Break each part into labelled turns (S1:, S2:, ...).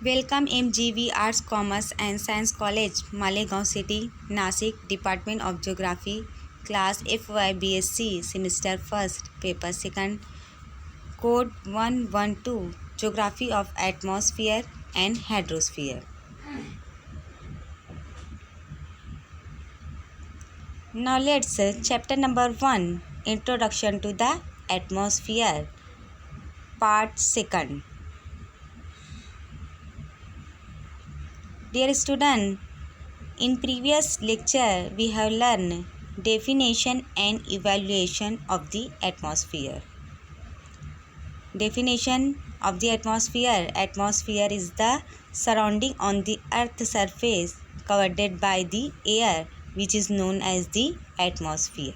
S1: Welcome MGV Arts, Commerce and Science College, Malegaon City, Nasik, Department of Geography, Class FY BSc, Semester 1st, Paper 2nd, Code 112, Geography of Atmosphere and Hydrosphere. Now let's chapter number 1, Introduction to the Atmosphere, Part 2nd. Dear student, in previous lecture we have learned definition and evaluation of the atmosphere. Definition of the atmosphere. Atmosphere is the surrounding on the earth's surface covered by the air, which is known as the atmosphere.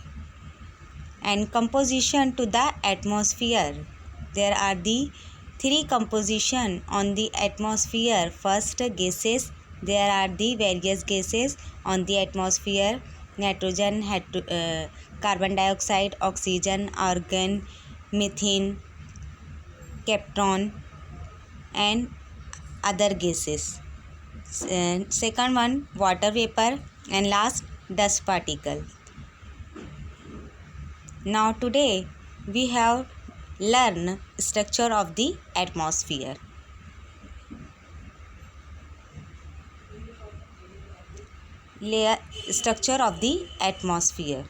S1: And composition to the atmosphere. There are the three composition on the atmosphere. First, gases. There are the various gases on the atmosphere: nitrogen, carbon dioxide, oxygen, argon, methane, krypton, and other gases. Second one, water vapor, and last, dust particle. Now today we have learned structure of the atmosphere. Structure of the atmosphere.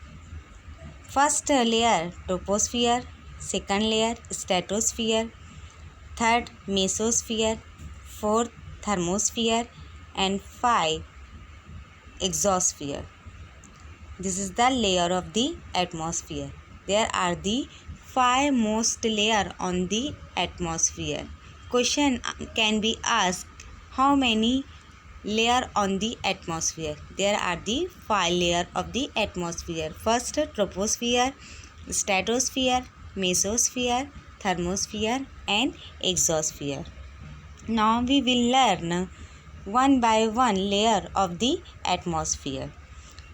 S1: First layer, troposphere. Second layer, stratosphere. Third, mesosphere. Fourth, thermosphere. And 5, exosphere. This is the layer of the atmosphere. There are the 5 most layer on the atmosphere. Question can be asked, how many layer on the atmosphere? There are the 5 layer of the atmosphere. First, troposphere, stratosphere, mesosphere, thermosphere and exosphere. Now we will learn one by one layer of the atmosphere.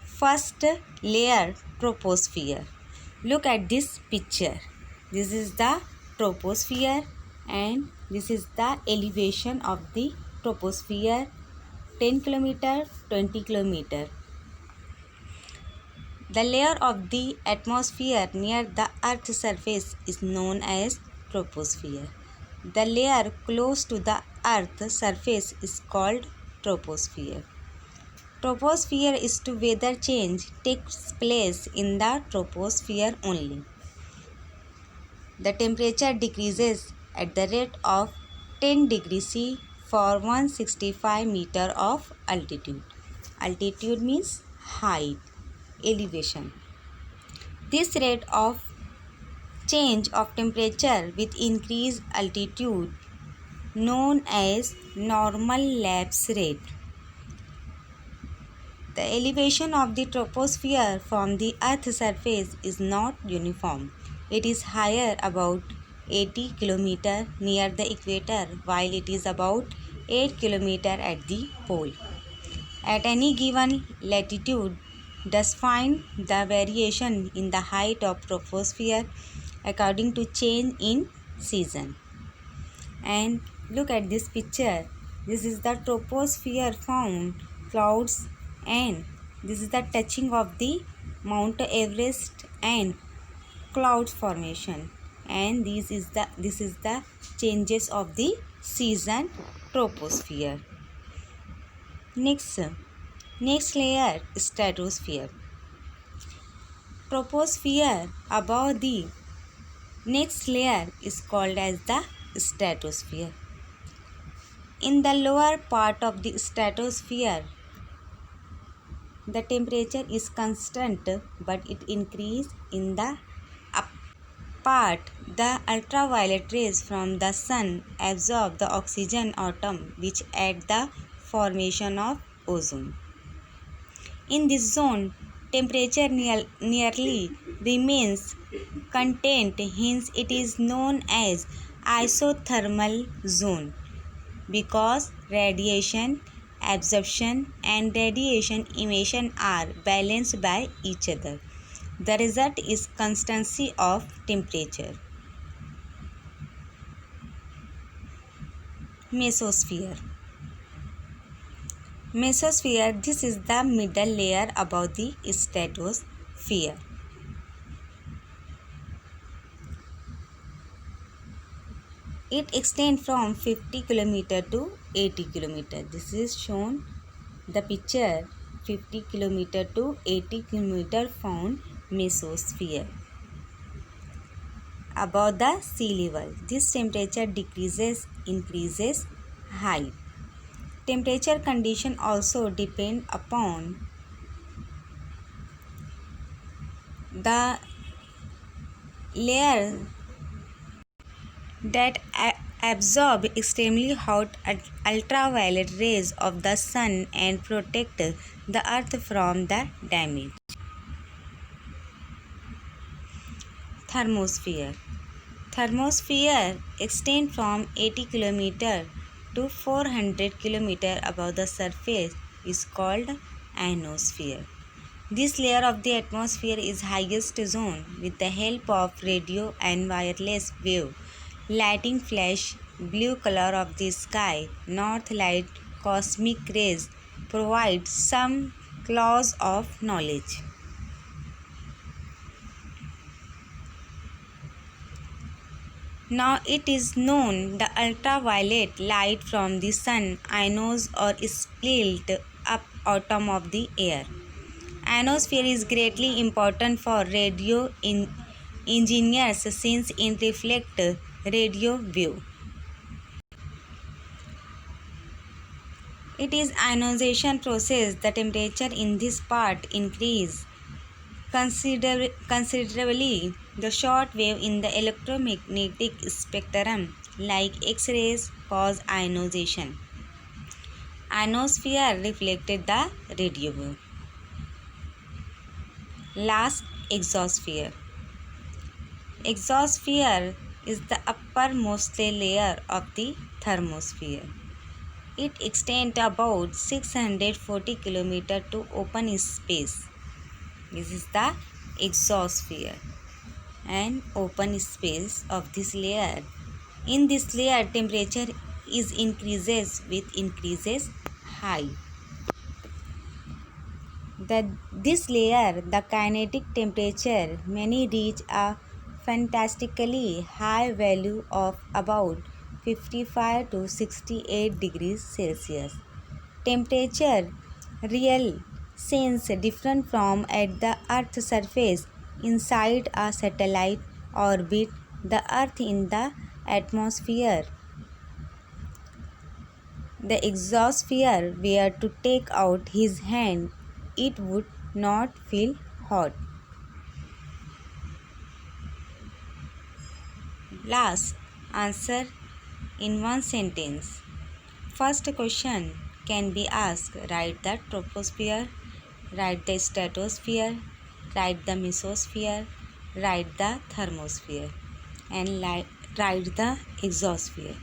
S1: First layer, troposphere. Look at this picture. This is the troposphere and this is the elevation of the troposphere, 10 km, 20 km. The layer of the atmosphere near the earth's surface is known as troposphere. The layer close to the earth's surface is called troposphere. Troposphere is to weather change takes place in the troposphere only. The temperature decreases at the rate of 10 degrees C for 165 meter of altitude. Altitude means height, elevation. This rate of change of temperature with increased altitude known as normal lapse rate. The elevation of the troposphere from the Earth's surface is not uniform. It is higher about 80 km near the equator, while it is about 8 km at the pole. At any given latitude, thus find the variation in the height of troposphere according to change in season. And look at this picture. This is the troposphere found clouds, and this is the touching of the Mount Everest and cloud formation, and this is the changes of the season troposphere. Next layer, stratosphere. Troposphere above the next layer is called as the stratosphere. In the lower part of the stratosphere, the temperature is constant, but it increases in the up part. The ultraviolet rays from the sun absorb the oxygen atom, which aid the formation of ozone. In this zone, temperature nearly remains constant, hence it is known as isothermal zone, because radiation absorption and radiation emission are balanced by each other. The result is constancy of temperature. Mesosphere. Mesosphere, this is the middle layer above the stratosphere. It extends from 50 km to 80 km. This is shown the picture 50 km to 80 km found mesosphere. Above the sea level, this temperature decreases, increases height. Temperature condition also depend upon the layer that absorb extremely hot ultraviolet rays of the sun and protect the earth from the damage. Thermosphere. Thermosphere extends from 80 km to 400 km above the surface is called ionosphere. This layer of the atmosphere is highest zone with the help of radio and wireless wave lighting flash blue color of the sky. North light cosmic rays provide some clause of knowledge. Now it is known the ultraviolet light from the sun ionos or split up atom of the air. Ionosphere is greatly important for radio engineers since it reflects radio wave. It is ionization process. The temperature in this part increase considerably. The short wave in the electromagnetic spectrum like X-rays cause ionization. Ionosphere reflected the radio wave. Last, exosphere. Exosphere is the uppermost layer of the thermosphere. It extends about 640 km to open space. This is the exosphere and open space of this layer. In this layer, temperature is increases with increases height. This layer, the kinetic temperature may reach a fantastically high value of about 55 to 68 degrees Celsius. Temperature real sense different from at the Earth's surface inside a satellite orbit the Earth in the atmosphere. The exosphere were to take out his hand, it would not feel hot. Last, answer in one sentence. First question can be asked, write the troposphere, write the stratosphere, write the mesosphere, write the thermosphere, and write the exosphere.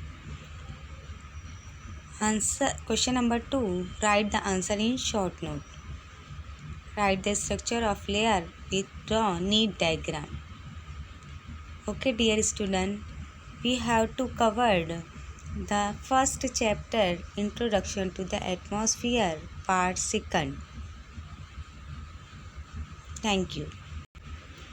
S1: Answer question number 2, write the answer in short note. Write the structure of layer with draw neat diagram. Okay, dear student, we have to covered the first chapter, Introduction to the Atmosphere, part 2. Thank you.